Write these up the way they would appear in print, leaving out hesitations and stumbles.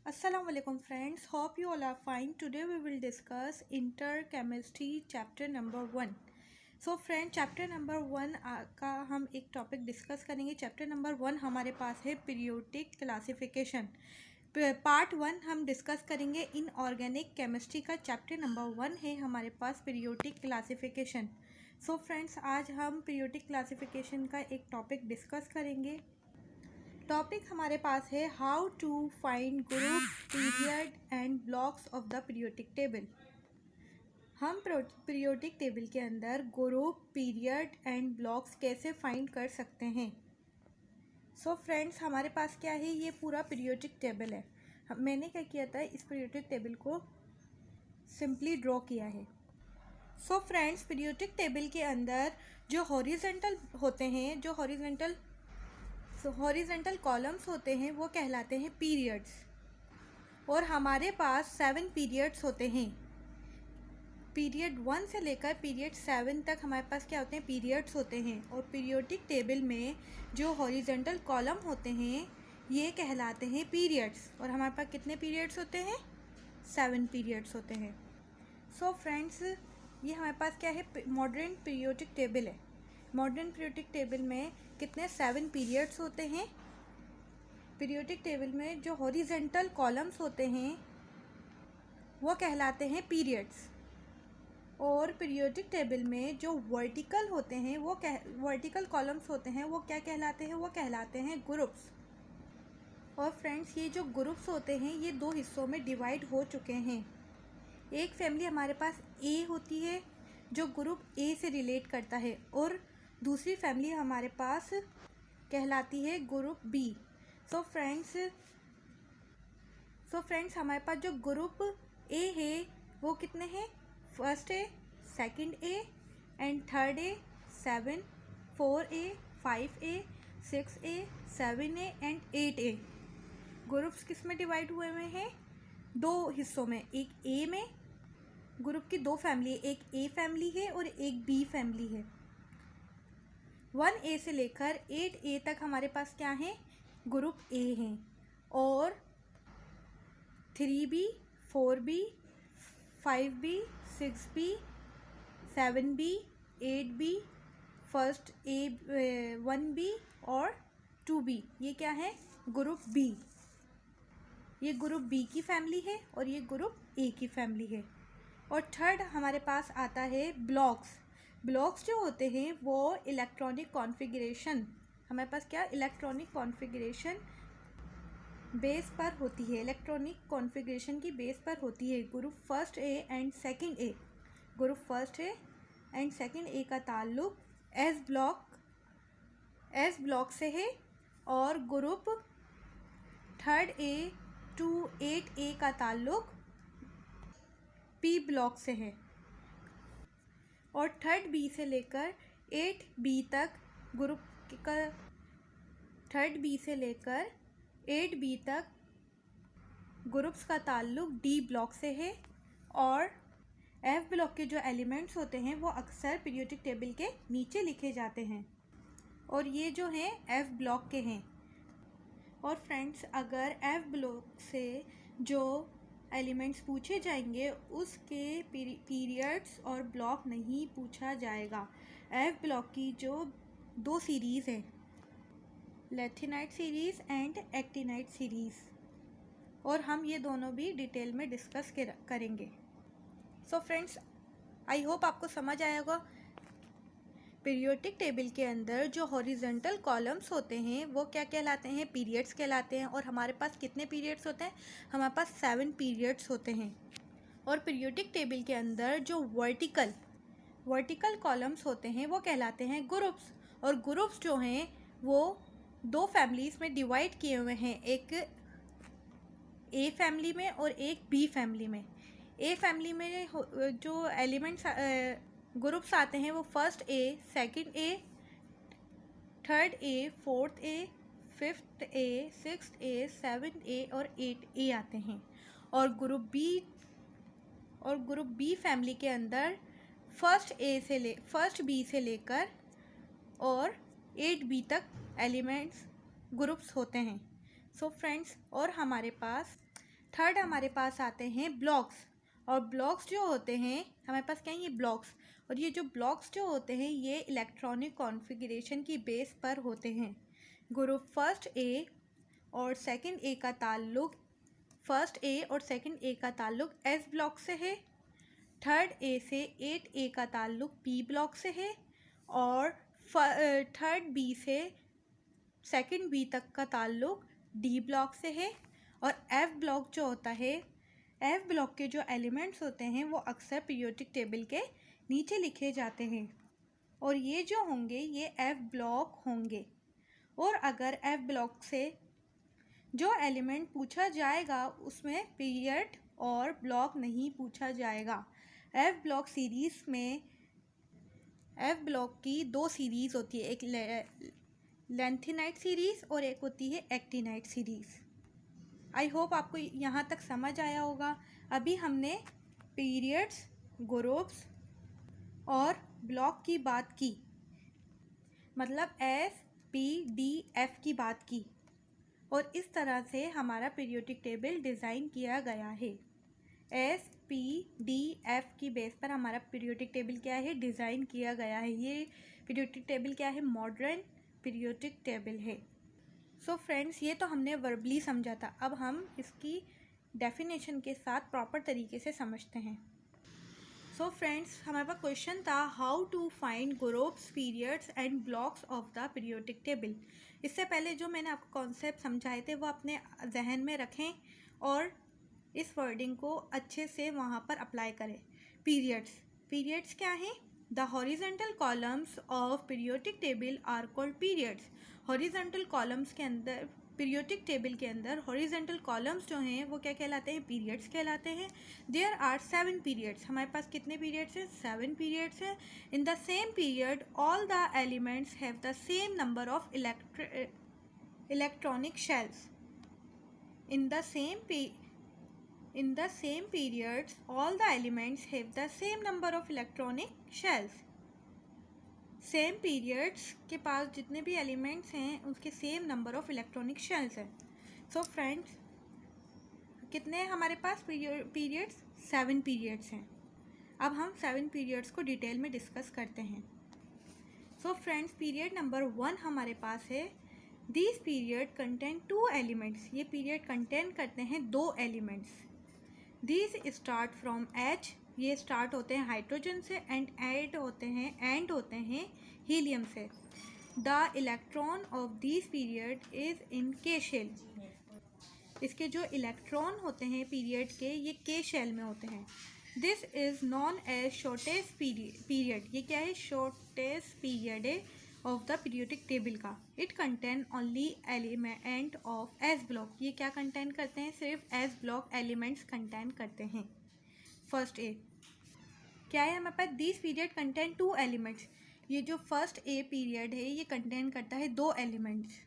Assalamualaikum friends, hope you all are fine. Today we will discuss interchemistry chapter number 1. So friend chapter number 1 का हम एक topic discuss करेंगे. Chapter number 1 हमारे पास है periodic classification. Part 1 हम discuss करेंगे इनऑर्गेनिक केमिस्ट्री का. चैप्टर नंबर 1 है हमारे पास पीरियोडिक क्लासिफिकेशन. सो फ्रेंड्स आज हम पीरियोडिक क्लासिफिकेशन का एक टॉपिक डिस्कस करेंगे. टॉपिक हमारे पास है how to find group, period and blocks of the periodic table. हम पीरियोडिक टेबल के अंदर ग्रुप, पीरियड एंड ब्लॉक्स कैसे फाइंड कर सकते हैं. सो फ्रेंड्स हमारे पास क्या है, ये पूरा पीरियोडिक टेबल है. मैंने क्या किया था, इस पीरियोडिक टेबल को सिंपली ड्रॉ किया है. सो फ्रेंड्स पीरियोडिक टेबल के अंदर जो हॉरिजॉन्टल होते हैं, जो हॉरिजॉन्टल कॉलम्स होते हैं वो कहलाते हैं पीरियड्स. और हमारे पास 7 पीरियड्स होते हैं. पीरियड 1 से लेकर पीरियड 7 तक हमारे पास क्या होते हैं, पीरियड्स होते हैं. और पीरियोडिक टेबल में जो हॉरिजॉन्टल कॉलम होते हैं ये कहलाते हैं पीरियड्स. और हमारे पास कितने पीरियड्स होते हैं, 7 पीरियड्स होते हैं. सो फ्रेंड्स ये हमारे पास क्या है, मॉडर्न पीरियोडिक टेबल है. मॉडर्न पीरियोडिक टेबल में कितने 7 पीरियड्स होते हैं. पीरियोडिक टेबल में जो हॉरिजॉन्टल कॉलम्स होते हैं वो कहलाते हैं पीरियड्स. और पीरियोडिक टेबल में जो वर्टिकल होते हैं वो वर्टिकल कॉलम्स होते हैं वो क्या कहलाते हैं, वो कहलाते हैं ग्रुप्स. और फ्रेंड्स ये जो ग्रुप्स होते हैं ये 2 हिस्सों में डिवाइड हो चुके हैं. एक फैमिली हमारे पास ए होती है जो ग्रुप ए से रिलेट करता है, और दूसरी फैमिली हमारे पास कहलाती है ग्रुप बी. सो फ्रेंड्स हमारे पास जो ग्रुप ए है वो कितने हैं, first A, second A and third A, 7, 4A, 5A, 6A, 7A and 8A. Groups किस में डिवाइड हुए हुए हैं, 2 हिस्सों में. एक ए में ग्रुप की 2 फैमिली, एक ए फैमिली है और एक बी फैमिली है. 1A से लेकर 8A तक हमारे पास क्या है, ग्रुप ए हैं. और 3B, 4B, 5B, 6B, 7B, 8B, first A 1B और 2B, ये क्या है, ग्रुप बी. ये ग्रुप बी की फैमिली है और ये ग्रुप ए की फैमिली है. और थर्ड हमारे पास आता है ब्लॉक्स. ब्लॉक्स जो होते हैं वो इलेक्ट्रॉनिक कॉन्फ़िगरेशन, हमारे पास क्या इलेक्ट्रॉनिक कॉन्फ़िगरेशन बेस पर होती है, इलेक्ट्रॉनिक कॉन्फ़िगरेशन की बेस पर होती है. Group first A and second A, group first A and second ए का ताल्लुक एस ब्लॉक से है. और group third A to 8A का ताल्लुक पी ब्लॉक से है. और थर्ड बी से लेकर 8B तक ग्रुप्स का ताल्लुक डी ब्लॉक से है. और एफ ब्लॉक के जो एलिमेंट्स होते हैं वो अक्सर पीरियोडिक टेबल के नीचे लिखे जाते हैं, और ये जो हैं एफ ब्लॉक के हैं. और फ्रेंड्स अगर एफ ब्लॉक से जो एलिमेंट्स पूछे जाएंगे उसके पीरियड्स और ब्लॉक नहीं पूछा जाएगा. एफ ब्लॉक की जो 2 सीरीज़ है, लेथिनाइट सीरीज़ एंड एक्टिनाइट सीरीज़, और हम ये दोनों भी डिटेल में डिस्कस करेंगे. सो फ्रेंड्स आई होप आपको समझ आया होगा. पीरियोडिक टेबल के अंदर जो हॉरिजॉन्टल कॉलम्स होते हैं वो क्या कहलाते हैं, पीरियड्स कहलाते हैं. और हमारे पास कितने पीरियड्स होते हैं, हमारे पास 7 पीरियड्स होते हैं. और पीरियोडिक टेबल के अंदर जो वर्टिकल कॉलम्स होते हैं वो कहलाते हैं ग्रुप्स. और ग्रुप्स जो हैं वो 2 फैमिलीज़ में डिवाइड किए हुए हैं, एक ए फैमिली में और एक बी फैमिली में. ए फैमिली में जो एलिमेंट्स ग्रुप्स आते हैं वो first A, second A, third A, fourth A, fifth A, sixth A, 7A और 8A आते हैं. और ग्रुप बी फैमिली के अंदर फर्स्ट बी से लेकर और 8B तक एलिमेंट्स ग्रुप्स होते हैं. सो फ्रेंड्स और हमारे पास थर्ड हमारे पास आते हैं ब्लॉक्स, और ब्लॉक्स जो होते हैं हमारे पास क्या है, ये ब्लॉक्स, और ये जो ब्लॉक्स जो होते हैं ये इलेक्ट्रॉनिक कॉन्फ़िगरेशन की बेस पर होते हैं। ग्रुप फर्स्ट ए और सेकंड ए का ताल्लुक एस ब्लॉक से है, थर्ड ए से 8A का ताल्लुक पी ब्लॉक से है, और थर्ड बी से सेकंड बी तक का ताल्लुक डी ब्लॉक से है। और एफ ब्लॉक जो होता है, एफ ब्लॉक के जो एलिमेंट्स होते हैं वो अक्सर पीरियोडिक टेबल के नीचे लिखे जाते हैं, और ये जो होंगे ये एफ ब्लॉक होंगे। और अगर एफ ब्लॉक से जो एलिमेंट पूछा जाएगा उसमें पीरियड और ब्लॉक नहीं पूछा जाएगा। एफ ब्लॉक सीरीज़ में एफ ब्लॉक की दो सीरीज़ होती है, एक लेंथिनाइट सीरीज़ और एक होती है एक्टिनाइट सीरीज़। आई होप आपको यहाँ तक समझ आया होगा। अभी हमने पीरियड्स, ग्रुप्स और ब्लॉक की बात की, मतलब एस पी डी एफ की बात की, और इस तरह से हमारा पीरियोडिक टेबल डिज़ाइन किया गया है। एस पी डी एफ की बेस पर हमारा पीरियोडिक टेबल क्या है, डिज़ाइन किया गया है। ये पीरियोडिक टेबल क्या है, मॉडर्न पीरियोडिक टेबल है। सो फ्रेंड्स, ये तो हमने वर्बली समझा था, अब हम इसकी डेफिनेशन के साथ प्रॉपर तरीके से समझते हैं। सो फ्रेंड्स, हमारे पास क्वेश्चन था how to find groups, periods and blocks of the periodic table. इससे पहले जो मैंने आपको कॉन्सेप्ट समझाए थे वो अपने जहन में रखें और इस वर्डिंग को अच्छे से वहाँ पर अप्लाई करें। पीरियड्स क्या है? The horizontal columns of periodic table are called periods. Horizontal columns के अंदर, पीरियोडिक टेबल के अंदर हॉरिजेंटल कॉलम्स जो हैं वो क्या कहलाते हैं, पीरियड्स कहलाते हैं। There are 7 periods. हमारे पास कितने पीरियड्स हैं? 7 पीरियड्स हैं। In the same period all the elements have the same number of electronic shells. In the same periods, all the elements have the same number of electronic shells. Same periods के पास जितने भी elements हैं उसके same number of electronic shells हैं। So friends, कितने हमारे पास periods? 7 periods हैं। अब हम 7 पीरियड्स को डिटेल में डिस्कस करते हैं। सो फ्रेंड्स, पीरियड नंबर 1 हमारे पास है। This period contain 2 elements. ये पीरियड कंटेन करते हैं 2 elements. This start from H. ये स्टार्ट होते हैं हाइड्रोजन से एंड एंड होते हैं हीलियम से। The electron of this period is इन के शेल। इसके जो इलेक्ट्रॉन होते हैं पीरियड के, ये के शेल में होते हैं। This is known as shortest period. ये क्या है? शॉर्टेस्ट पीरियड है ऑफ द पीरियोडिक टेबल का। It contain only element of s block. ये क्या कंटेन करते हैं? सिर्फ एस ब्लॉक एलिमेंट्स कंटेन करते हैं। फर्स्ट ए क्या है हमारे पास? This period contain 2 elements. ये जो फर्स्ट ए पीरियड है ये कंटेन करता है 2 elements.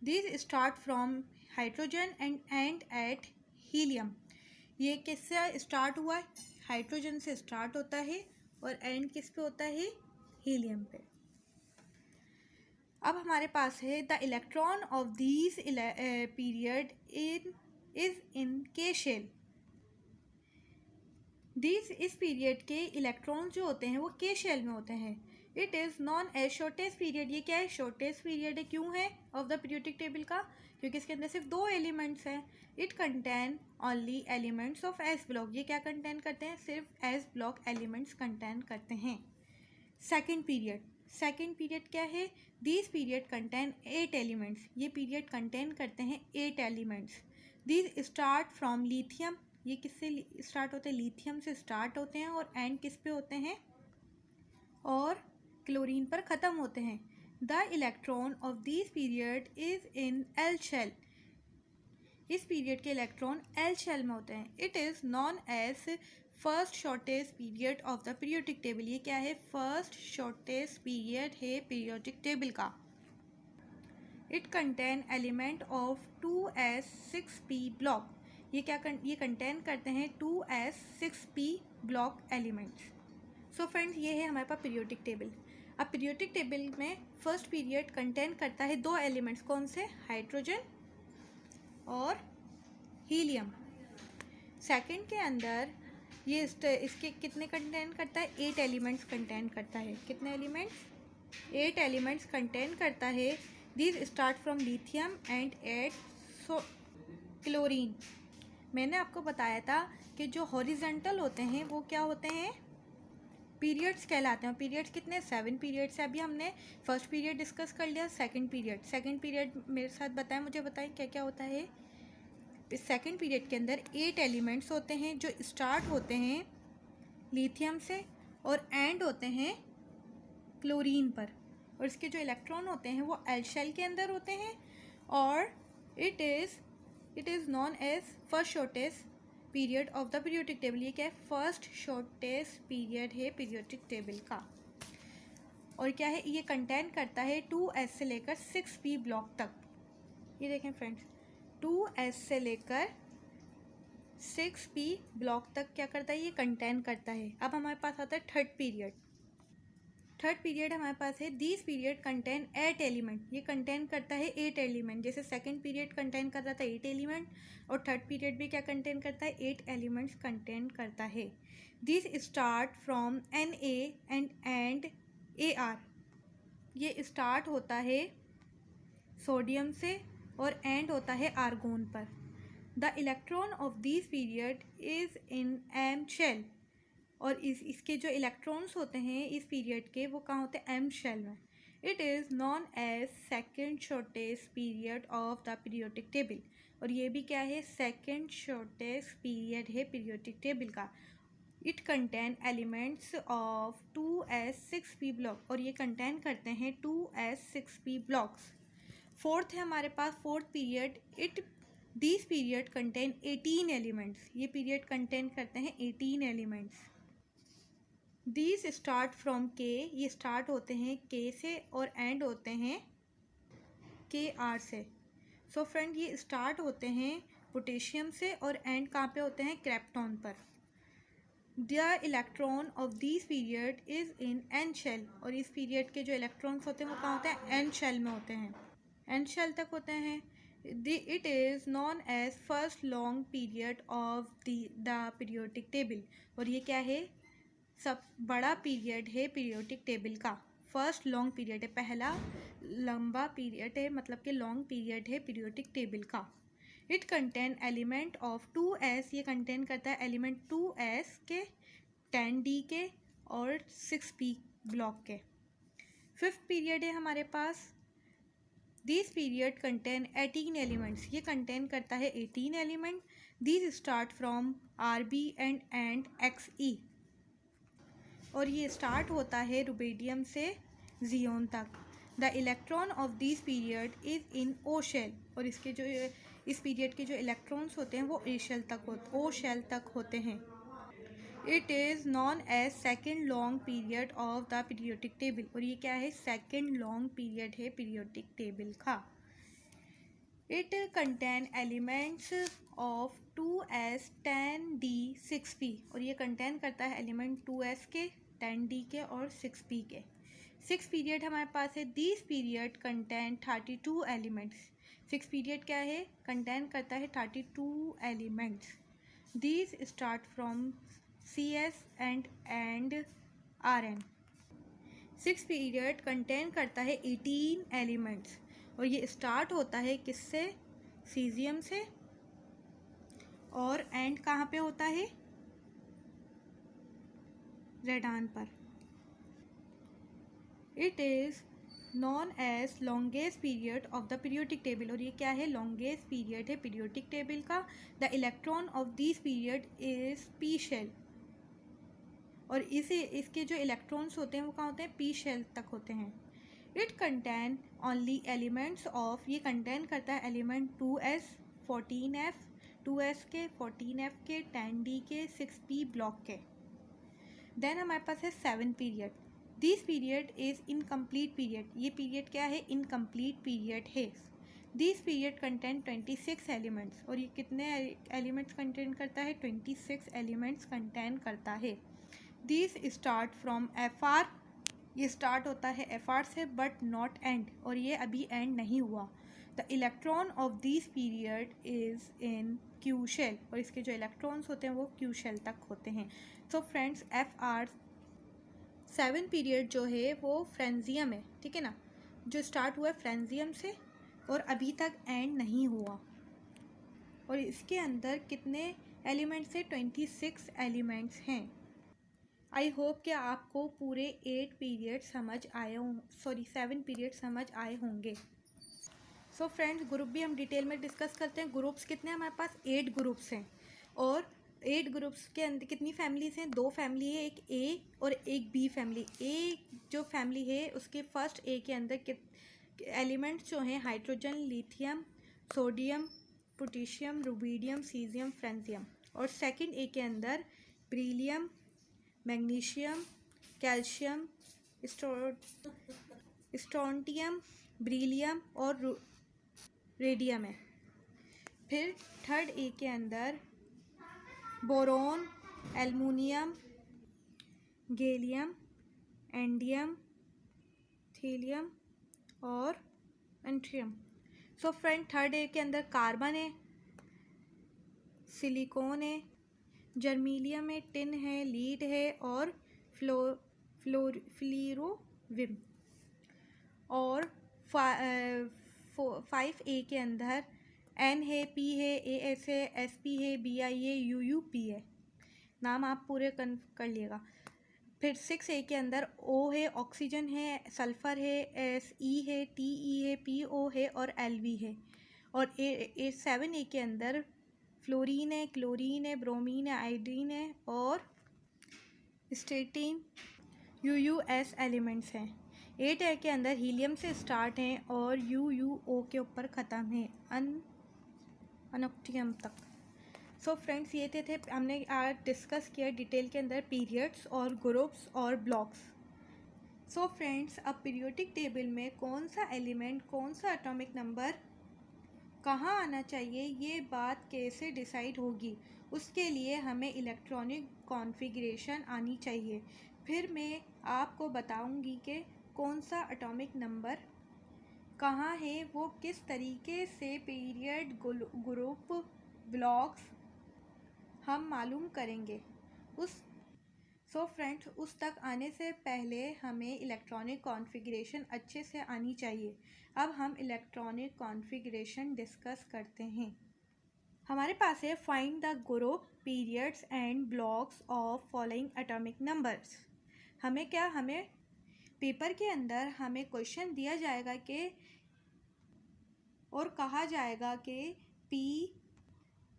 This start from hydrogen and end at helium. ये किससे स्टार्ट हुआ है? हाइड्रोजन से स्टार्ट होता है और एंड किस पे होता है? हीलियम पे। अब हमारे पास है the electron of this period is in के शेल। इस पीरियड के इलेक्ट्रॉन जो होते हैं वो के शेल में होते हैं। It is known as shortest period. ये क्या है? शॉर्टेस्ट पीरियड है। क्यों है ऑफ द पीरियोडिक टेबल का? क्योंकि इसके अंदर सिर्फ 2 एलिमेंट्स हैं। It contain only elements of s block. ये क्या कंटेन करते हैं? सिर्फ एस ब्लॉक एलिमेंट्स कंटेन करते हैं। सेकेंड पीरियड क्या है? This period contain 8 elements. ये पीरियड कंटेन करते हैं 8 elements. This start from lithium. ये किससे स्टार्ट होते हैं? लिथियम से स्टार्ट होते हैं और एंड किस पे होते हैं? और क्लोरीन पर ख़त्म होते हैं। The electron of this period is in L shell. इस पीरियड के इलेक्ट्रॉन एल शेल में होते हैं। It is known as first shortest period of the periodic table. ये क्या है? फर्स्ट शॉर्टेस्ट पीरियड है पीरियोडिक टेबल का। It contain element of 2s6p block. ये कंटेन करते हैं 2s6p block elements. So friends, ये है हमारे पास पीरियोडिक टेबल। अब पीरियोडिक टेबल में फर्स्ट पीरियड कंटेन करता है 2 एलिमेंट्स। कौन से? हाइड्रोजन और हीलियम। सेकंड के अंदर ये इसके कितने कंटेन करता है? 8 एलिमेंट्स कंटेन करता है। कितने एलिमेंट्स? 8 एलिमेंट्स कंटेन करता है। These start from lithium end at chlorine. मैंने आपको बताया था कि जो हॉरिजेंटल होते हैं वो क्या होते हैं? पीरियड्स कहलाते हैं। पीरियड्स कितने? 7 पीरियड्स है। अभी हमने फर्स्ट पीरियड डिस्कस कर लिया। सेकंड पीरियड मेरे साथ बताएं, मुझे बताएं क्या क्या होता है। इस सेकंड पीरियड के अंदर 8 एलिमेंट्स होते हैं जो स्टार्ट होते हैं लिथियम से और एंड होते हैं क्लोरीन पर। और इसके जो इलेक्ट्रॉन होते हैं वो एल शेल के अंदर होते हैं और it is known as first shortest period of the periodic table. ये क्या है? फर्स्ट शॉर्टेस्ट पीरियड है पीरियोडिक टेबल का। और क्या है? ये कंटेन करता है 2s से लेकर 6p ब्लॉक तक। ये देखें फ्रेंड्स, 2s से लेकर 6p ब्लॉक तक क्या करता है? ये कंटेन करता है। अब हमारे पास आता है थर्ड पीरियड हमारे पास है। This period contain 8 element. ये कंटेन करता है 8 एलिमेंट। जैसे सेकंड पीरियड कंटेन कर रहा था 8 एलिमेंट और थर्ड पीरियड भी क्या कंटेन करता है? 8 एलिमेंट्स कंटेन करता है। This start from Na and Ar। ये स्टार्ट होता है सोडियम से और एंड होता है आर्गोन पर। The electron of this period is in M shell. और इसके जो इलेक्ट्रॉन्स होते हैं इस पीरियड के वो कहाँ होते हैं? एम शेल में। It is known as second shortest period of the periodic table. और ये भी क्या है? सेकेंड शॉर्टेस्ट पीरियड है पीरियोडिक टेबल का। It contain elements of 2s6p block. और ये कंटेन करते हैं 2s6p ब्लॉक्स। फोर्थ है हमारे पास fourth period. This period contain 18 elements. ये पीरियड कंटेन करते हैं 18 एलिमेंट्स। दीज स्टार्ट फ्रॉम के। ये स्टार्ट होते हैं के से और एंड होते हैं Kr से। सो फ्रेंड, ये स्टार्ट होते हैं पोटेशियम से और एंड कहाँ पे होते हैं? क्रिप्टॉन पर। The electron of this period is in N shell. और इस पीरियड के जो इलेक्ट्रॉन्स होते हैं वो कहाँ होते हैं? एन शेल में होते हैं। एन शेल तक होते हैं। It is known as first long period of the periodic table. और ये क्या है? सब बड़ा पीरियड है पीरियोडिक टेबल का। फर्स्ट लॉन्ग पीरियड है, पहला लंबा पीरियड है, मतलब कि लॉन्ग पीरियड है पीरियोडिक टेबल का। It contain element of 2s। ये कंटेन करता है एलिमेंट 2s के, 10d के और 6p ब्लॉक के। फिफ्थ पीरियड है हमारे पास। This period contain 18 elements. ये कंटेन करता है 18 element. This start from Rb and Xe। और ये स्टार्ट होता है रुबेडियम से जियोन तक। The electron of this period is in O shell. और इसके जो इस पीरियड के जो इलेक्ट्रॉन्स होते हैं वो ओ शेल तक होते हैं। It is known as second long period of the periodic table. और ये क्या है? सेकेंड लॉन्ग पीरियड है पीरियोडिक टेबल का। It contain elements of 2s 10d 6p। और ये कंटेन करता है एलिमेंट 2s के, 10d के और 6p के। 6 पीरियड हमारे पास है। This period contain 32 elements. 6 period क्या है? कंटेन करता है 32 elements. This start from Cs and Rn। 6 period contain करता है 18 एलिमेंट्स। और ये स्टार्ट होता है किससे? सीजियम से और एंड कहाँ पे होता है? रेडान पर। It is known as longest period of the periodic table. और ये क्या है? लॉन्गेस्ट पीरियड है पीरियोडिक टेबल का। The electron of this period is P shell. और इसके जो इलेक्ट्रॉन्स होते हैं वो कहाँ होते हैं? पी शेल तक होते हैं। It contain only elements of. ये कंटेन करता है एलिमेंट 2s 14f, 2s के, 14f के, 10d के, 6p ब्लॉक के। देन हमारे पास है 7 period. This period is incomplete period. ये पीरियड क्या है? इनकम्प्लीट पीरियड है। This period contain 26 elements. और ये कितने एलिमेंट्स कंटेन करता है? 26 एलिमेंट्स कंटेन करता है। This start from Fr। ये स्टार्ट होता है Fr से बट नॉट एंड। और ये अभी एंड नहीं हुआ। The electron of this period is in Q shell, और इसके जो इलेक्ट्रॉन्स होते हैं वो क्यू शेल तक होते हैं। तो फ्रेंड्स FR7 पीरियड जो है वो फ्रेंजियम है, ठीक है ना, जो स्टार्ट हुआ है फ्रेंजियम से और अभी तक एंड नहीं हुआ। और इसके अंदर कितने एलिमेंट्स हैं? 26 एलिमेंट्स हैं। आई होप कि आपको पूरे 8 पीरियड समझ आए हों, 7 पीरियड समझ आए होंगे। सो फ्रेंड्स, ग्रुप भी हम डिटेल में डिस्कस करते हैं। ग्रुप्स कितने हैं हमारे पास? 8 ग्रुप्स हैं। और 8 ग्रुप्स के अंदर कितनी फैमिलीज हैं? 2 फैमिली है, एक ए और एक बी फैमिली। ए जो फैमिली है उसके फर्स्ट ए के अंदर एलिमेंट्स जो हैं hydrogen, lithium, sodium, potassium, rubidium, caesium, francium. और सेकंड ए के अंदर beryllium, magnesium, calcium, strontium, beryllium और रेडियम है। फिर थर्ड ए के अंदर boron, aluminium, gallium, indium, thallium और एंट्रियम। सो फ्रेंड, थर्ड ए के अंदर कार्बन है, सिलिकॉन है, जर्मीलियम है, टिन है, लीड है और फ्लोरीविम। और 5A के अंदर N है, P है, AS है, SP है, BI है, UUP है। नाम आप पूरे कर लिएगा। फिर 6A के अंदर O है, ऑक्सीजन है, सल्फ़र है, SE है, TE है, PO है और LV है। और 7A के अंदर फ्लोरीन है, क्लोरीन है, ब्रोमीन है, आयोडीन है और स्टेटिन, UUS एलिमेंट्स हैं। 8A के अंदर हीलियम से स्टार्ट हैं और UUO के ऊपर ख़त्म है अनोक्टियम तक। सो फ्रेंड्स, ये थे हमने आज डिस्कस किया डिटेल के अंदर पीरियड्स और ग्रुप्स और ब्लॉक्स। सो फ्रेंड्स, अब पीरियोडिक टेबल में कौन सा एलिमेंट, कौन सा एटॉमिक नंबर कहाँ आना चाहिए, ये बात कैसे डिसाइड होगी? उसके लिए हमें इलेक्ट्रॉनिक कॉन्फ़िगरेशन आनी चाहिए। फिर मैं आपको बताऊंगी कि कौन सा एटॉमिक नंबर कहाँ है, वो किस तरीके से पीरियड, ग्रुप, ब्लॉक्स हम मालूम करेंगे। सो फ्रेंड्स, उस तक आने से पहले हमें इलेक्ट्रॉनिक कॉन्फ़िगरेशन अच्छे से आनी चाहिए। अब हम इलेक्ट्रॉनिक कॉन्फ़िगरेशन डिस्कस करते हैं। हमारे पास है find the group, periods and blocks of following atomic numbers. हमें पेपर के अंदर हमें क्वेश्चन दिया जाएगा कि और कहा जाएगा कि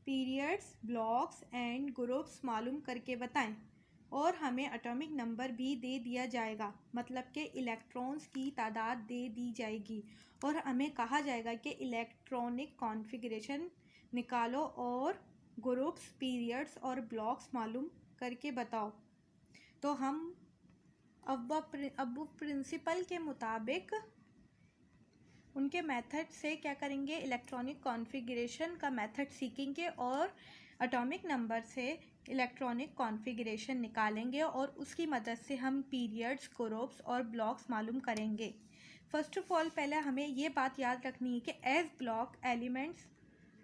पीरियड्स, ब्लॉक्स एंड ग्रुप्स मालूम करके बताएं। और हमें एटॉमिक नंबर भी दे दिया जाएगा, मतलब कि इलेक्ट्रॉन्स की तादाद दे दी जाएगी। और हमें कहा जाएगा कि इलेक्ट्रॉनिक कॉन्फ़िगरेशन निकालो और ग्रुप्स, पीरियड्स और ब्लॉक्स मालूम करके बताओ। तो हम अब प्रिंसिपल के मुताबिक उनके मेथड से क्या करेंगे, इलेक्ट्रॉनिक कॉन्फ़िगरेशन का मेथड सीखेंगे और एटॉमिक नंबर से इलेक्ट्रॉनिक कॉन्फ़िगरेशन निकालेंगे और उसकी मदद से हम पीरियड्स, ग्रुप्स और ब्लॉक्स मालूम करेंगे। फर्स्ट ऑफ ऑल, पहले हमें ये बात याद रखनी है कि एस ब्लॉक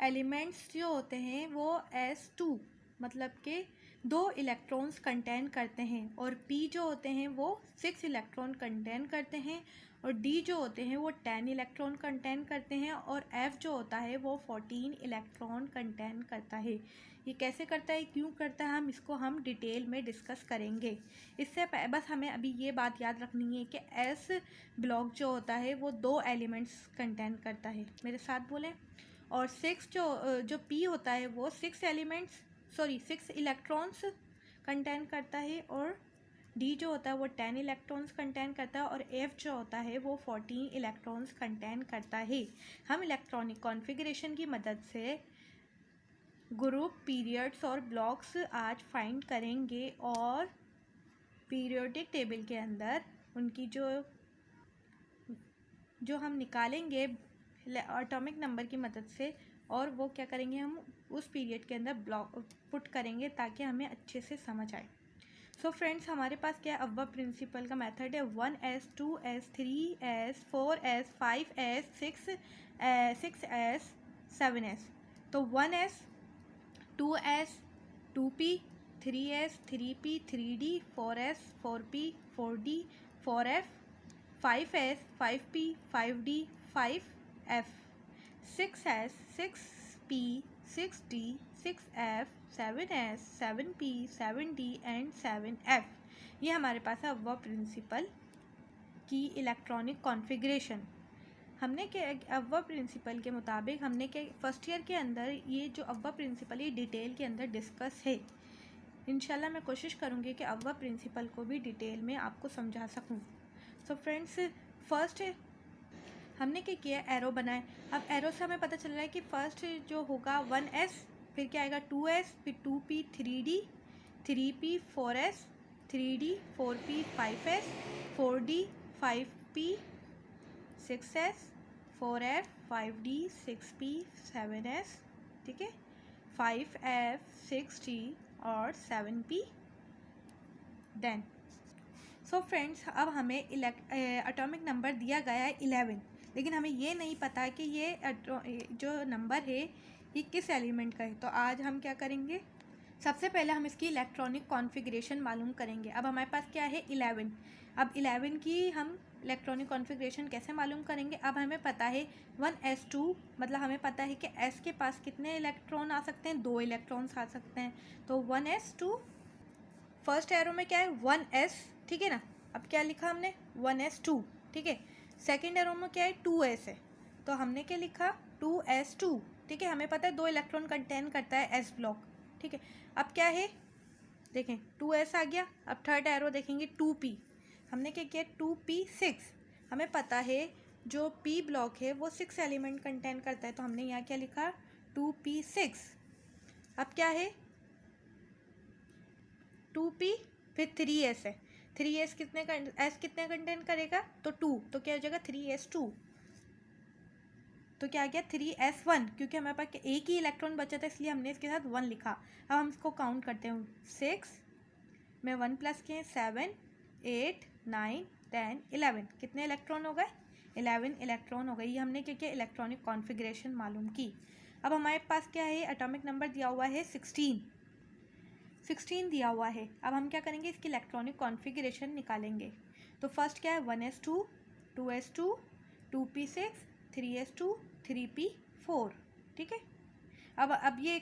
एलिमेंट्स जो होते हैं वो S2 मतलब के 2 इलेक्ट्रॉन्स कंटेन करते हैं, और P जो होते हैं वो 6 इलेक्ट्रॉन कंटेन करते हैं, और D जो होते हैं वो 10 इलेक्ट्रॉन कंटेन करते हैं, और F जो होता है वो 14 इलेक्ट्रॉन कंटेन करता है। ये कैसे करता है, क्यों करता है, हम डिटेल में डिस्कस करेंगे। इससे बस हमें अभी ये बात याद रखनी है कि S ब्लॉक जो होता है वो 2 एलिमेंट्स कंटेन करता है, मेरे साथ बोलें। और 6 जो P होता है वो 6 इलेक्ट्रॉन्स कंटेन करता है, और D जो होता है वो 10 इलेक्ट्रॉन्स कंटेन करता है, और F जो होता है वो 14 इलेक्ट्रॉन्स कंटेन करता है। हम इलेक्ट्रॉनिक कॉन्फ़िगरेशन की मदद से ग्रुप, पीरियड्स और ब्लॉक्स आज फाइंड करेंगे, और पीरियोडिक टेबल के अंदर उनकी जो हम निकालेंगे एटॉमिक नंबर की मदद से, और वो क्या करेंगे, हम उस पीरियड के अंदर ब्लॉक पुट करेंगे ताकि हमें अच्छे से समझ आए। सो फ्रेंड्स, हमारे पास क्या है, अव्वल प्रिंसिपल का मेथड है 1S, 2S, 3S, 4S, 5S, 6S, 7S। तो 1S 2s 2p 3s 3p 3d 4s 4p 4d 4f 5s 5p 5d 5f 6s 6p 6d 6f 7s 7p 7d and 7f। ये हमारे पास है अब्बा principal की electronic configuration. हमने के अब्बा प्रिंसिपल के मुताबिक हमने के फर्स्ट ईयर के अंदर ये जो अब्बा प्रिंसिपल ये डिटेल के अंदर डिस्कस है। इंशाल्लाह मैं कोशिश करूँगी कि अब्बा प्रिंसिपल को भी डिटेल में आपको समझा सकूँ। सो फ्रेंड्स, फर्स्ट हमने क्या किया, एरो बनाए। अब एरो से हमें पता चल रहा है कि फर्स्ट जो होगा 1s, फिर क्या आएगा 2s, फिर 2p 3d 3p 4s 3d 4p 5s 4d 5p 6s 4f 5d 6p 7s, ठीक है, 5f 6d और 7p देन। सो फ्रेंड्स, अब हमें एटॉमिक नंबर दिया गया है 11, लेकिन हमें ये नहीं पता कि ये जो नंबर है ये किस एलिमेंट का है। तो आज हम क्या करेंगे, सबसे पहले हम इसकी इलेक्ट्रॉनिक कॉन्फ़िगरेशन मालूम करेंगे। अब हमारे पास क्या है 11। अब 11 की हम इलेक्ट्रॉनिक कॉन्फ़िगरेशन कैसे मालूम करेंगे। अब हमें पता है 1s2, मतलब हमें पता है कि s के पास कितने इलेक्ट्रॉन आ सकते हैं, 2 इलेक्ट्रॉन्स आ सकते हैं। तो 1s2, फर्स्ट एरो में क्या है 1s, ठीक है ना। अब क्या लिखा हमने 1s2, ठीक है। सेकेंड एरो में क्या है 2s है, तो हमने क्या लिखा 2s2, ठीक है। हमें पता है 2 इलेक्ट्रॉन कंटेन करता है s ब्लॉक, ठीक है। अब क्या है देखें 2s आ गया। अब थर्ड एरो देखेंगे 2p, हमने क्या किया 2p6। हमें पता है जो p ब्लॉक है वो 6 एलिमेंट कंटेन करता है, तो हमने यहाँ क्या लिखा 2p6। अब क्या है 2p, फिर 3s है। 3s कितने s कितने कंटेन करेगा, तो 2, तो क्या हो जाएगा 3s2। तो क्या आ गया 3s1, क्योंकि हमारे पास एक ही इलेक्ट्रॉन बचा था इसलिए हमने इसके साथ 1 लिखा। अब हम इसको काउंट करते हैं, 6 में 1 प्लस किए 7 8 9 10 11, कितने इलेक्ट्रॉन हो गए 11 इलेक्ट्रॉन हो गए। ये हमने क्या किया इलेक्ट्रॉनिक कॉन्फ़िगरेशन मालूम की। अब हमारे पास क्या है एटॉमिक नंबर दिया हुआ है 16 दिया हुआ है। अब हम क्या करेंगे इसकी इलेक्ट्रॉनिक कॉन्फ़िगरेशन निकालेंगे। तो फर्स्ट क्या है 1s2 2s2 2p6 3s2 3p4, ठीक है। अब ये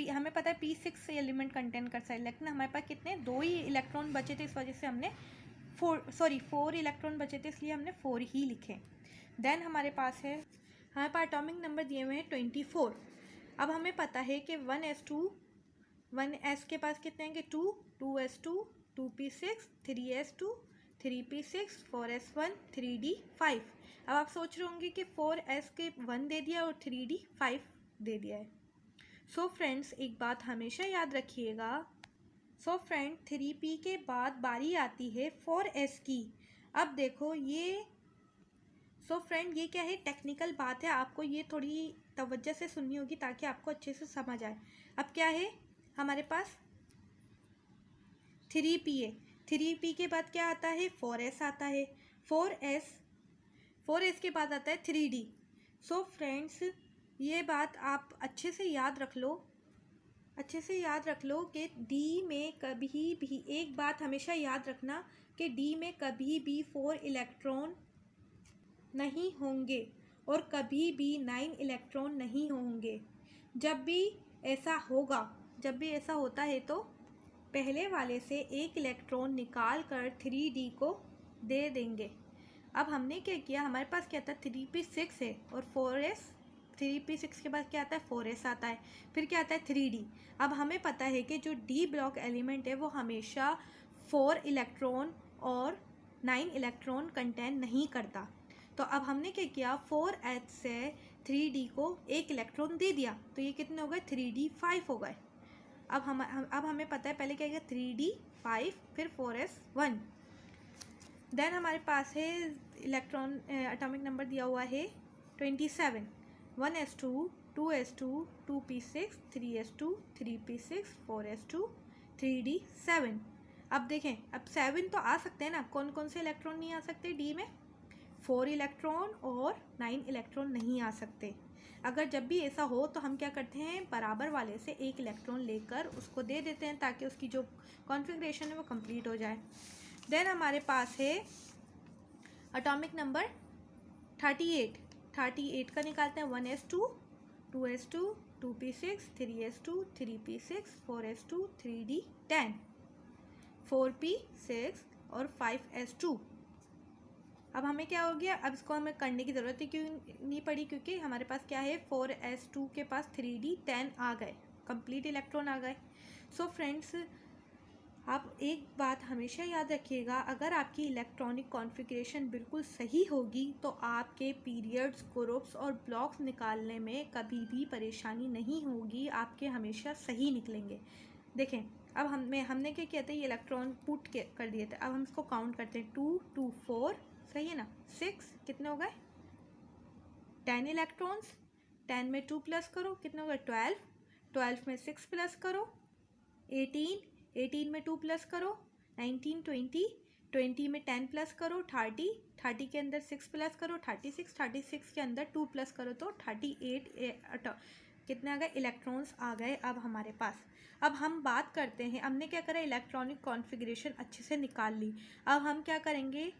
हमें पता है p6 एलिमेंट कंटेन कर सकते हैं, लेकिन हमारे पास कितने 2 ही इलेक्ट्रॉन बचे थे, इस वजह से हमने 4 इलेक्ट्रॉन बचे थे इसलिए हमने 4 ही लिखे। देन हमारे पास एटॉमिक नंबर दिए हुए हैं 24। अब हमें पता है कि 1s के पास कितने हैं कि 2 2s2 2p6 3s2 3p6 4s1 3d 5। अब आप सोच रहे होंगे कि 4s के 1 दे दिया और 3d 5 दे दिया है। सो फ्रेंड्स, एक बात हमेशा याद रखिएगा, सो फ्रेंड 3p के बाद बारी आती है 4s की। अब देखो ये, सो फ्रेंड ये क्या है टेक्निकल बात है, आपको ये थोड़ी तवज्जो से सुननी होगी ताकि आपको अच्छे से समझ आए। अब क्या है हमारे पास 3p है, 3p के बाद क्या आता है 4s आता है, 4s के बाद आता है 3d। सो फ्रेंड्स, ये बात आप अच्छे से याद रख लो कि d में कभी भी, एक बात हमेशा याद रखना कि d में कभी भी 4 इलेक्ट्रॉन नहीं होंगे और कभी भी 9 इलेक्ट्रॉन नहीं होंगे। जब भी ऐसा होता है तो पहले वाले से एक इलेक्ट्रॉन निकाल कर 3d को दे देंगे। अब हमने क्या किया, हमारे पास क्या था 3p6 है और 4s, 3p6 के बाद क्या आता है 4s आता है, फिर क्या आता है 3d। अब हमें पता है कि जो d ब्लॉक एलिमेंट है वो हमेशा 4 इलेक्ट्रॉन और 9 इलेक्ट्रॉन कंटेन नहीं करता। तो अब हमने क्या किया 4s से 3d को एक इलेक्ट्रॉन दे दिया, तो ये कितने हो गए 3d 5 हो गए। अब हमें पता है पहले क्या किया 3d 5 फिर 4s 1। देन हमारे पास है इलेक्ट्रॉन एटॉमिक नंबर दिया हुआ है 27, 1s2 2s2 2p6 3s2 3p6 4s2 3d 7। अब देखें, अब 7 तो आ सकते हैं ना, कौन कौन से इलेक्ट्रॉन नहीं आ सकते d में, 4 इलेक्ट्रॉन और 9 इलेक्ट्रॉन नहीं आ सकते। अगर जब भी ऐसा हो तो हम क्या करते हैं, बराबर वाले से एक इलेक्ट्रॉन लेकर उसको दे देते हैं ताकि उसकी जो कॉन्फ़िगरेशन है वो कंप्लीट हो जाए। देन हमारे पास है एटॉमिक नंबर 38। 38 का निकालते हैं 1s2 2s2 2p6 3s2 3p6 4s2 3d10 4p6 और 5s2। अब हमें क्या हो गया, अब इसको हमें करने की ज़रूरत ही क्यों नहीं पड़ी, क्योंकि हमारे पास क्या है 4s2 के पास 3d10 आ गए, कंप्लीट इलेक्ट्रॉन आ गए। सो फ्रेंड्स, आप एक बात हमेशा याद रखिएगा, अगर आपकी इलेक्ट्रॉनिक कॉन्फ़िगरेशन बिल्कुल सही होगी तो आपके पीरियड्स, ग्रुप्स और ब्लॉक्स निकालने में कभी भी परेशानी नहीं होगी, आपके हमेशा सही निकलेंगे। देखें, अब हमने क्या किया था, ये इलेक्ट्रॉन पुट कर दिए थे। अब हम इसको काउंट करते हैं, 2 2 4, सही है ना, 6 कितने हो गए, 10 इलेक्ट्रॉन्स। 10 में 2 प्लस करो, कितने हो गए 12। 12 में 6 प्लस करो 18। 18 में 2 प्लस करो 19। 20 में 10 प्लस करो 30। 30 के अंदर 6 प्लस करो 36। 36 के अंदर 2 प्लस करो तो 38 कितने आ गए, इलेक्ट्रॉन्स आ गए अब हमारे पास। अब हम बात करते हैं, हमने क्या करा, इलेक्ट्रॉनिक कॉन्फ़िगरेशन अच्छे से निकाल ली। अब हम क्या करेंगे,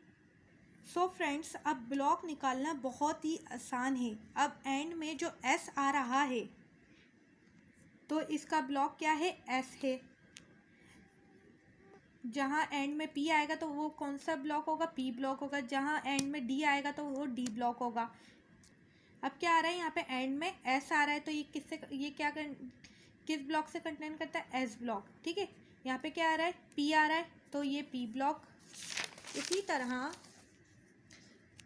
सो फ्रेंड्स, अब ब्लॉक निकालना बहुत ही आसान है। अब एंड में जो एस आ रहा है तो इसका ब्लॉक क्या है, एस है। जहाँ एंड में पी आएगा तो वो कौन सा ब्लॉक होगा, पी ब्लॉक होगा। जहाँ एंड में डी आएगा तो वो डी ब्लॉक होगा। अब क्या आ रहा है, यहाँ पे एंड में एस आ रहा है तो ये किस ब्लॉक से कंटेन करता है, एस ब्लॉक, ठीक है। यहाँ पे क्या आ रहा है, पी आ रहा है तो ये पी ब्लॉक। इसी तरह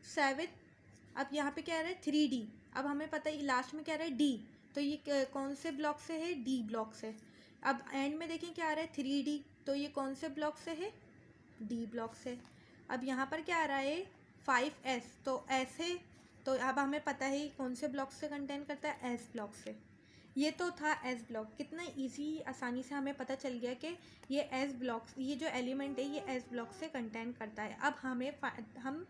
7, अब यहाँ पे क्या आ रहा है 3D। अब हमें पता है लास्ट में क्या आ रहा है, डी, तो ये कौन से ब्लॉक से है, डी ब्लॉक से। अब एंड में देखें क्या आ रहा है 3D, तो ये कौन से ब्लॉक से है, डी ब्लॉक से। अब यहाँ पर क्या आ रहा है 5s, तो एस है, तो अब हमें पता है कौन से ब्लॉक से कंटेन करता है, एस ब्लॉक से। ये तो था एस ब्लॉक, कितना इजी, आसानी से हमें पता चल गया कि ये एस ब्लॉक, ये जो एलिमेंट है ये एस ब्लॉक से कंटेन करता है। अब हम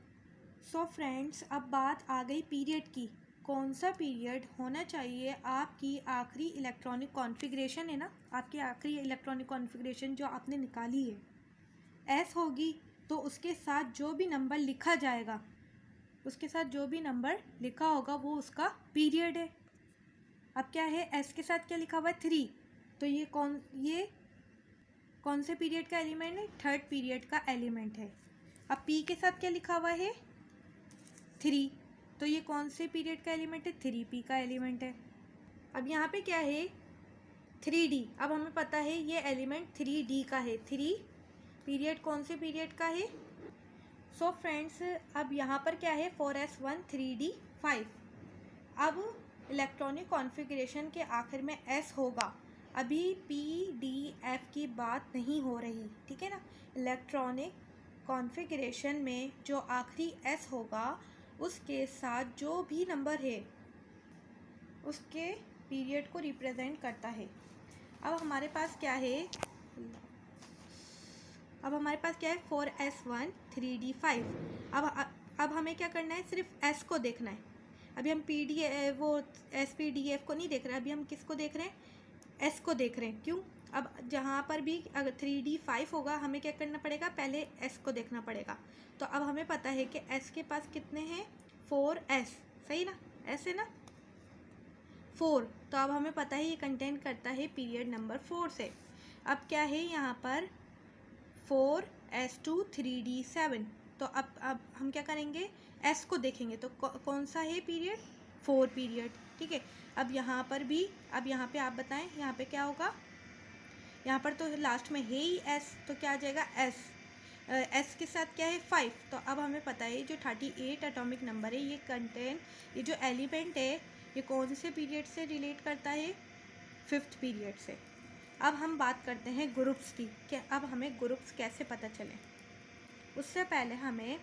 सो फ्रेंड्स, अब बात आ गई पीरियड की, कौन सा पीरियड होना चाहिए आपकी आखिरी इलेक्ट्रॉनिक कॉन्फ़िगरेशन है ना, आपकी आखिरी इलेक्ट्रॉनिक कॉन्फ़िगरेशन जो आपने निकाली है एस होगी, तो उसके साथ जो भी नंबर लिखा जाएगा, उसके साथ जो भी नंबर लिखा होगा वो उसका पीरियड है। अब क्या है, एस के साथ क्या लिखा हुआ है 3, तो ये कौन से पीरियड का एलिमेंट है, थर्ड पीरियड का एलिमेंट है। अब पी के साथ क्या लिखा हुआ है 3, तो ये कौन से पीरियड का एलिमेंट है, 3p का एलिमेंट है। अब यहाँ पे क्या है 3d, अब हमें पता है ये एलिमेंट 3d का है, 3 पीरियड कौन से पीरियड का है। सो फ्रेंड्स, अब यहाँ पर क्या है 4s1 3d 5। अब इलेक्ट्रॉनिक कॉन्फ़िगरेशन के आखिर में एस होगा, अभी पी डी एफ की बात नहीं हो रही, ठीक है ना। इलेक्ट्रॉनिक कॉन्फ़िगरेशन में जो आखिरी एस होगा उसके साथ जो भी नंबर है उसके पीरियड को रिप्रेजेंट करता है। अब हमारे पास क्या है, 4s1 3d5। अब हमें क्या करना है, सिर्फ एस को देखना है। अभी हम SPDF को नहीं देख रहे हैं, अभी हम किसको देख रहे हैं, एस को देख रहे हैं। क्यों, अब जहाँ पर भी अगर 3d5 होगा हमें क्या करना पड़ेगा, पहले एस को देखना पड़ेगा। तो अब हमें पता है कि एस के पास कितने हैं 4s, सही ना, एस है ना 4, तो अब हमें पता है ये कंटेन करता है पीरियड नंबर 4 से। अब क्या है यहाँ पर 4s2 3d7, तो अब हम क्या करेंगे, एस को देखेंगे तो कौन सा है पीरियड, 4 पीरियड, ठीक है। अब यहाँ पर भी, अब यहाँ पे आप बताएं यहाँ पे क्या होगा, यहाँ पर तो लास्ट में है ही एस, तो क्या आ जाएगा एस के साथ क्या है 5, तो अब हमें पता है जो 38 एटॉमिक नंबर है ये जो एलिमेंट है ये कौन से पीरियड से रिलेट करता है, 5th पीरियड से। अब हम बात करते हैं ग्रुप्स की, कि अब हमें ग्रुप्स कैसे पता चले। उससे पहले हमें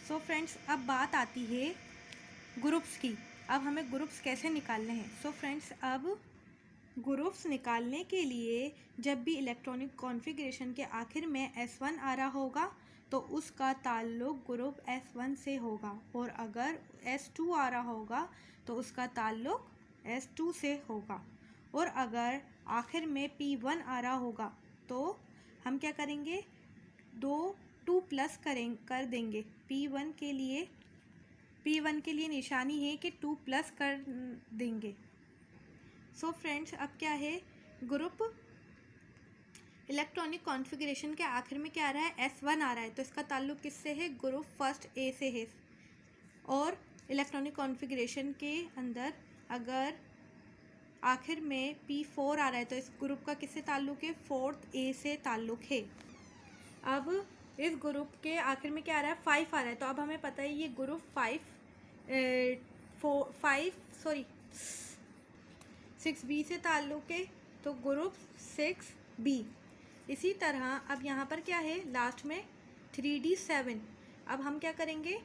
सो फ्रेंड्स, अब बात आती है ग्रुप्स की। अब हमें ग्रुप्स कैसे निकालने हैं। सो फ्रेंड्स, अब ग्रुप्स निकालने के लिए जब भी इलेक्ट्रॉनिक कॉन्फ़िगरेशन के आखिर में S1 आ रहा होगा तो उसका ताल्लुक ग्रुप S1 से होगा, और अगर S2 आ रहा होगा तो उसका ताल्लुक S2 से होगा, और अगर आखिर में P1 आ रहा होगा तो हम क्या करेंगे, 2 प्लस कर देंगे। P1 के लिए निशानी है कि 2 प्लस कर देंगे। सो फ्रेंड्स, अब क्या है, ग्रुप इलेक्ट्रॉनिक कॉन्फ़िगरेशन के आखिर में क्या आ रहा है, S1 आ रहा है, तो इसका ताल्लुक किससे है, ग्रुप फर्स्ट ए से है। और इलेक्ट्रॉनिक कॉन्फ़िगरेशन के अंदर अगर आखिर में P4 आ रहा है तो इस ग्रुप का किससे ताल्लुक है, फोर्थ ए से ताल्लुक है। अब इस ग्रुप के आखिर में क्या आ रहा है, 5 आ रहा है, तो अब हमें पता है ये ग्रुप 6B से ताल्लुक है, तो ग्रुप 6B। इसी तरह अब यहाँ पर क्या है, लास्ट में 3D7। अब हम क्या करेंगे,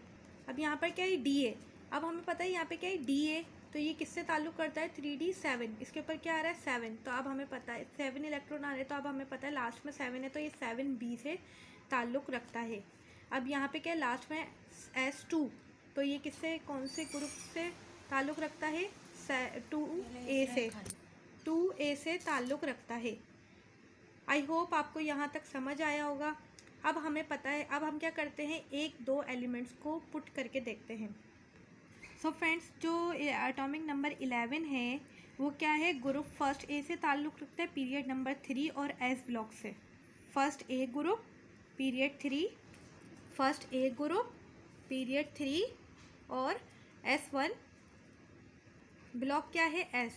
अब यहाँ पर क्या है, D है। अब हमें पता है यहाँ पे क्या है, D है, तो ये किससे ताल्लुक़ करता है, 3D7। इसके ऊपर क्या आ रहा है, 7। तो अब हमें पता है 7 इलेक्ट्रॉन आ रहे हैं, तो अब हमें पता है लास्ट में 7 है, तो ये 7B से ताल्लुक़ रखता है। अब यहाँ पे क्या है, लास्ट में S2, तो ये किससे, कौन से ग्रुप से ताल्लुक़ रखता है, 2A से ताल्लुक़ रखता है। आई होप आपको यहाँ तक समझ आया होगा। अब हमें पता है, अब हम क्या करते हैं, 1-2 एलिमेंट्स को पुट करके देखते हैं। सो फ्रेंड्स, जो एटॉमिक नंबर 11 है वो क्या है, ग्रुप फर्स्ट ए से ताल्लुक़ रखता है, पीरियड नंबर 3 और S ब्लॉक से। First A group period 3, first A group period 3 और S1 ब्लॉक क्या है, S।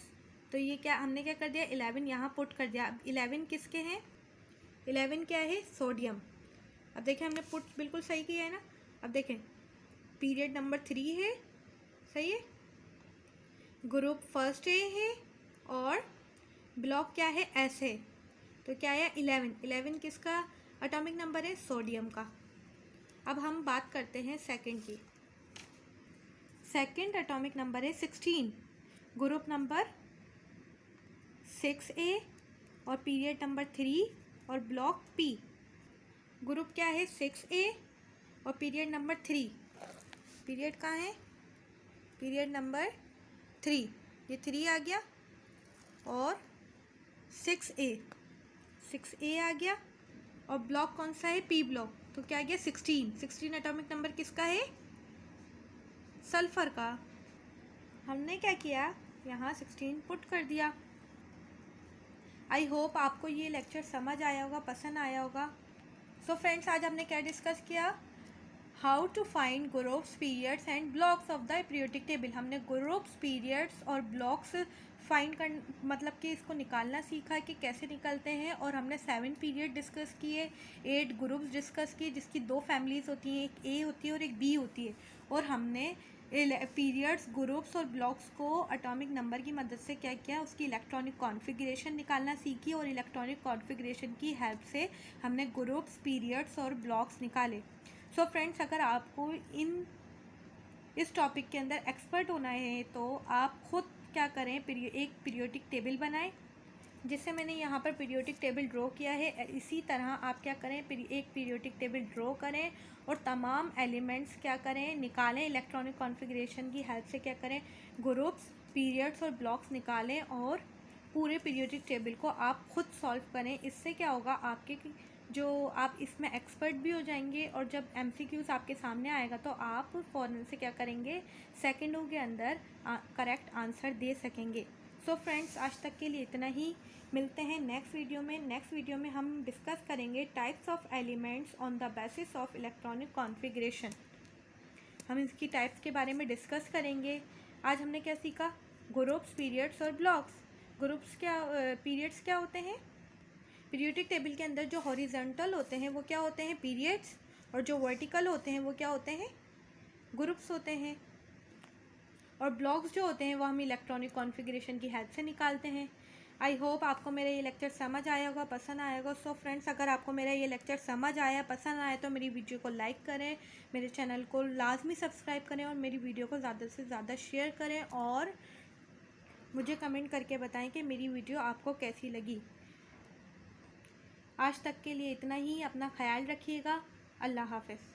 तो ये क्या हमने क्या कर दिया, 11 यहाँ पुट कर दिया। अब 11 किसके हैं, 11 क्या है, सोडियम। अब देखें हमने पुट बिल्कुल सही किया है ना। अब देखें पीरियड नंबर 3 है, सही है, ग्रुप फर्स्ट ए है और ब्लॉक क्या है, S है, तो क्या है 11 किसका एटॉमिक नंबर है, सोडियम का। अब हम बात करते हैं सेकंड की। सेकंड एटॉमिक नंबर है 16, ग्रुप नंबर 6A और पीरियड नंबर 3 और ब्लॉक P। ग्रुप क्या है, 6A और पीरियड नंबर 3। पीरियड कहाँ है, पीरियड नंबर 3, ये 3 आ गया, और 6A आ गया, और ब्लॉक कौन सा है, P ब्लॉक, तो क्या आ गया 16 एटॉमिक नंबर किसका है, सल्फर का। हमने क्या किया, यहाँ 16 पुट कर दिया। आई होप आपको ये लेक्चर समझ आया होगा, पसंद आया होगा। सो फ्रेंड्स, आज हमने क्या डिस्कस किया, how to find groups, periods and blocks of the periodic table. हमने ग्रुप्स, पीरियड्स और ब्लॉक्स फाइंड कर मतलब कि इसको निकालना सीखा कि कैसे निकलते हैं, और हमने 7 पीरियड डिस्कस किए, 8 ग्रुप्स डिस्कस किए जिसकी 2 फैमिलीज़ होती हैं, एक A होती है और एक B होती है, और हमने पीरियड्स, ग्रुप्स और ब्लॉक्स को एटॉमिक नंबर की मदद से क्या किया, उसकी इलेक्ट्रॉनिक कॉन्फ़िगरेशन निकालना सीखी, और इलेक्ट्रॉनिक कॉन्फ़िगरेशन की हेल्प से हमने ग्रुप्स, पीरियड्स और ब्लॉक्स निकाले। सो फ्रेंड्स, अगर आपको इस टॉपिक के अंदर एक्सपर्ट होना है तो आप खुद क्या करें, एक पीरियोडिक टेबल बनाएं, जिससे मैंने यहाँ पर पीरियोडिक टेबल ड्रॉ किया है। इसी तरह आप क्या करें, एक पीरियोडिक टेबल ड्रॉ करें और तमाम एलिमेंट्स क्या करें, निकालें, इलेक्ट्रॉनिक कॉन्फ़िगरेशन की हेल्प से क्या करें, ग्रुप्स, पीरियड्स और ब्लॉक्स निकालें, और पूरे पीरियोडिक टेबल को आप खुद सॉल्व करें। इससे क्या होगा, आपके जो आप इसमें एक्सपर्ट भी हो जाएंगे, और जब MCQs आपके सामने आएगा तो आप फ़ौरन से क्या करेंगे, सेकंडों के अंदर करेक्ट आंसर दे सकेंगे। सो फ्रेंड्स, आज तक के लिए इतना ही। मिलते हैं नेक्स्ट वीडियो में। नेक्स्ट वीडियो में हम डिस्कस करेंगे types of elements on the basis of electronic configuration. हम इसकी टाइप्स के बारे में डिस्कस करेंगे। आज हमने क्या सीखा, ग्रुप्स, पीरियड्स और ब्लॉक्स। ग्रुप्स क्या, पीरियड्स क्या होते हैं, पीरियोडिक टेबल के अंदर जो हॉरिजॉन्टल होते हैं वो क्या होते हैं, पीरियड्स, और जो वर्टिकल होते हैं वो क्या होते हैं, ग्रुप्स होते हैं, और ब्लॉक्स जो होते हैं वो हम इलेक्ट्रॉनिक कॉन्फ़िगरेशन की हेल्प से निकालते हैं। आई होप आपको मेरा ये लेक्चर समझ आया होगा, पसंद आया होगा। सो फ्रेंड्स, अगर आपको मेरा ये लेक्चर समझ आया, पसंद आया, तो मेरी वीडियो को लाइक करें, मेरे चैनल को लाजमी सब्सक्राइब करें, और मेरी वीडियो को ज़्यादा से ज़्यादा शेयर करें, और मुझे कमेंट करके बताएं कि मेरी वीडियो आपको कैसी लगी। आज तक के लिए इतना ही। अपना ख्याल रखिएगा। अल्लाह हाफ़िज़।